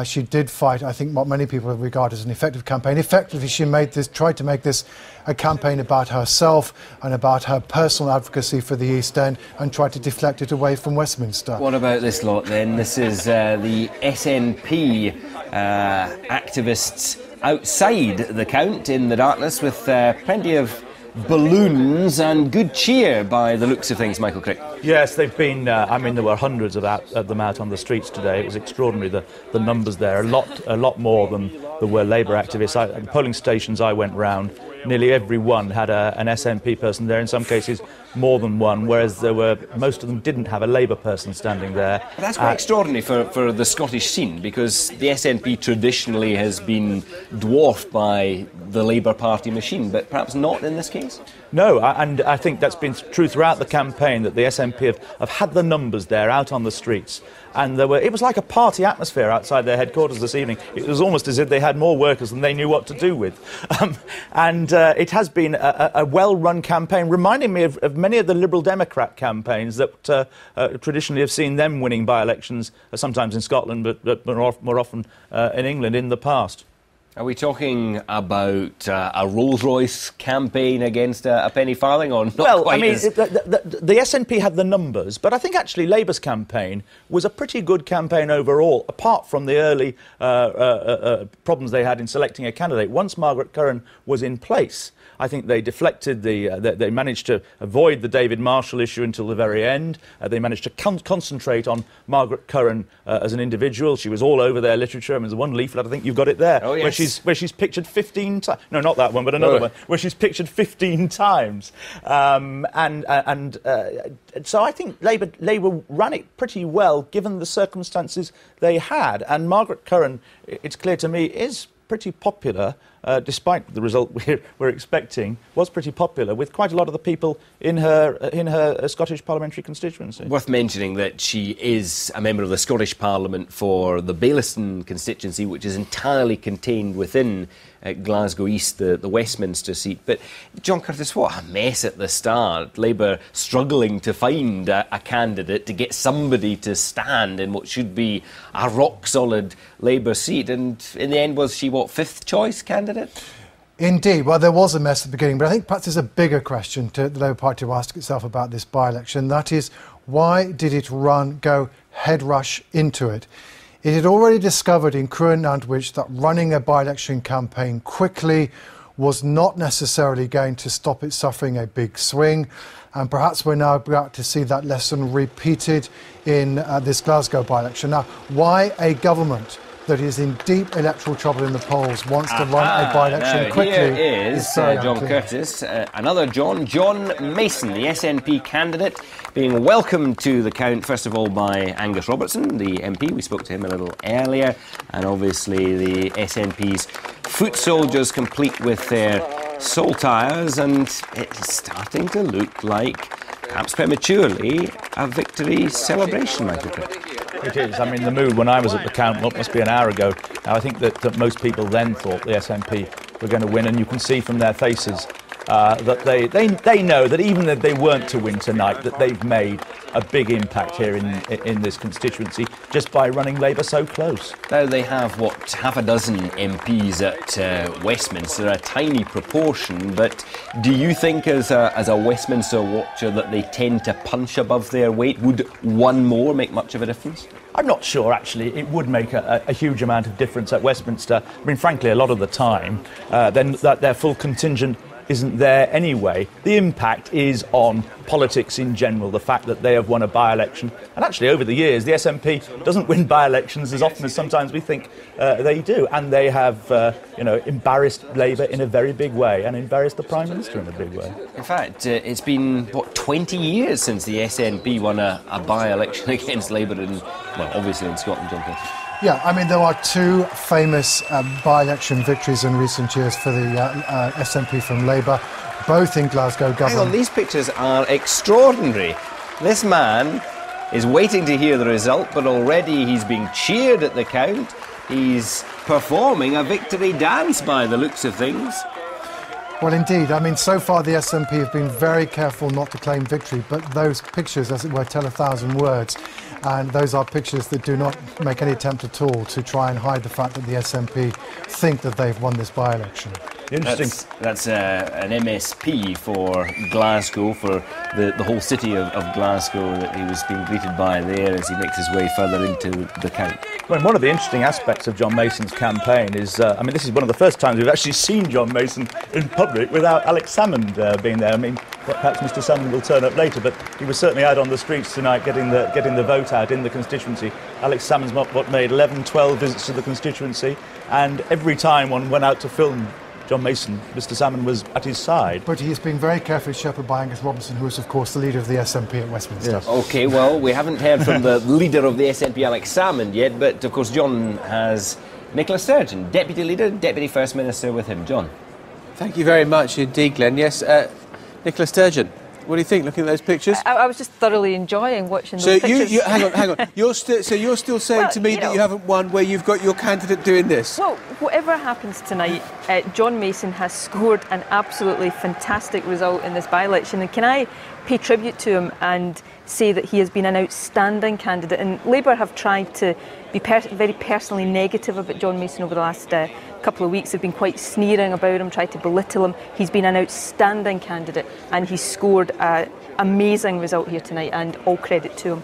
She did fight, I think, what many people regard as an effective campaign. Effectively, she tried to make this a campaign about herself and about her personal advocacy for the East End, and tried to deflect it away from Westminster. What about this lot then? This is the SNP activists outside the count in the darkness with plenty of balloons and good cheer by the looks of things, Michael Crick. Yes, they've been, I mean, there were hundreds of them out on the streets today. It was extraordinary, the numbers there, a lot more than there were Labour activists. At the polling stations I went round, nearly every one had an SNP person there, in some cases more than one, whereas most of them didn't have a Labour person standing there. But that's quite extraordinary for the Scottish scene, because the SNP traditionally has been dwarfed by the Labour Party machine, but perhaps not in this case? No, and I think that's been true throughout the campaign, that the SNP have had the numbers there out on the streets. And it was like a party atmosphere outside their headquarters this evening. It was almost as if they had more workers than they knew what to do with. It has been a well-run campaign, reminding me of many of the Liberal Democrat campaigns that traditionally have seen them winning by-elections, sometimes in Scotland, but more often in England in the past. Are we talking about a Rolls-Royce campaign against a penny farthing, or not? Well, quite I mean, as... the SNP had the numbers, but I think actually Labour's campaign was a pretty good campaign overall, apart from the early problems they had in selecting a candidate. Once Margaret Curran was in place, I think they deflected they managed to avoid the David Marshall issue until the very end. They managed to concentrate on Margaret Curran as an individual. She was all over their literature. I mean, there's one leaflet, I think you've got it there, oh, yes. where she's pictured 15 times. No, not that one, but another one, where she's pictured 15 times. So I think Labour ran it pretty well, given the circumstances they had. And Margaret Curran, it's clear to me, is pretty popular, despite the result we're expecting, was pretty popular with quite a lot of the people in her Scottish parliamentary constituency. Worth mentioning that she is a member of the Scottish Parliament for the Baillieston constituency, which is entirely contained within Glasgow East, the Westminster seat. But, John Curtis, what a mess at the start. Labour struggling to find a candidate, to get somebody to stand in what should be a rock-solid Labour seat. And in the end, was she, what, fifth choice candidate? Indeed. Well, there was a mess at the beginning, but I think perhaps there's a bigger question to the Labour Party to ask itself about this by-election. That is, why did it go head rush into it? It had already discovered in Crewe and Nantwich that running a by-election campaign quickly was not necessarily going to stop it suffering a big swing. And perhaps we're now about to see that lesson repeated in this Glasgow by-election. Now, why a government that is in deep electoral trouble in the polls wants to run a by-election quickly? Here is John Curtis, another John Mason, the SNP candidate, being welcomed to the count, first of all, by Angus Robertson, the MP. We spoke to him a little earlier. And obviously the SNP's foot soldiers, complete with their soul tyres, and it's starting to look like, perhaps prematurely, a victory celebration, Michael Crick. It is. I mean, the mood when I was at the count, what must be an hour ago, I think that most people then thought the SNP were going to win, and you can see from their faces that they know that even if they weren't to win tonight, that they've made a big impact here in this constituency just by running Labour so close. Now they have, what, half a dozen MPs at Westminster, a tiny proportion, but do you think as a Westminster watcher that they tend to punch above their weight? Would one more make much of a difference? I'm not sure, actually. It would make a huge amount of difference at Westminster. I mean, frankly, a lot of the time, then that their full contingent isn't there anyway. The impact is on politics in general, the fact that they have won a by-election. And actually, over the years, the SNP doesn't win by-elections as often as sometimes we think they do. And they have, embarrassed Labour in a very big way, and embarrassed the Prime Minister in a big way. In fact, it's been, 20 years since the SNP won a by-election against Labour in, obviously in Scotland, John Curtis. Yeah, I mean, there are two famous by-election victories in recent years for the SNP from Labour, both in Glasgow government. Hang on, these pictures are extraordinary. This man is waiting to hear the result, but already he's being cheered at the count. He's performing a victory dance by the looks of things. Well, indeed. I mean, so far the SNP have been very careful not to claim victory, but those pictures, as it were, tell 1,000 words. And those are pictures that do not make any attempt at all to try and hide the fact that the SNP think that they've won this by-election. Interesting. That's an MSP for Glasgow, for the whole city of Glasgow that he was being greeted by there as he makes his way further into the count. Well, one of the interesting aspects of John Mason's campaign is, I mean, this is one of the first times we've actually seen John Mason in public without Alex Salmond being there. I mean, perhaps Mr Salmond will turn up later, but he was certainly out on the streets tonight getting the vote out in the constituency. Alex Salmond's made 11, 12 visits to the constituency, and every time one went out to film John Mason, Mr Salmond was at his side. But he is being very carefully shepherded by Angus Robertson, who is, of course, the leader of the SNP at Westminster. Yes. OK, well, we haven't heard from the leader of the SNP, Alex Salmond, yet, but, of course, John has Nicola Sturgeon, Deputy Leader, Deputy First Minister, with him. John. Thank you very much indeed, Glenn. Yes, Nicola Sturgeon, what do you think, looking at those pictures? I was just thoroughly enjoying watching those pictures. So, hang on. You're still saying to me that you haven't won where you've got your candidate doing this? Well, whatever happens tonight, John Mason has scored an absolutely fantastic result in this by-election. And can I pay tribute to him and say that he has been an outstanding candidate? And Labour have tried to be very personally negative about John Mason over the last couple of weeks. They've been quite sneering about him, tried to belittle him. He's been an outstanding candidate and he's scored an amazing result here tonight, and all credit to him.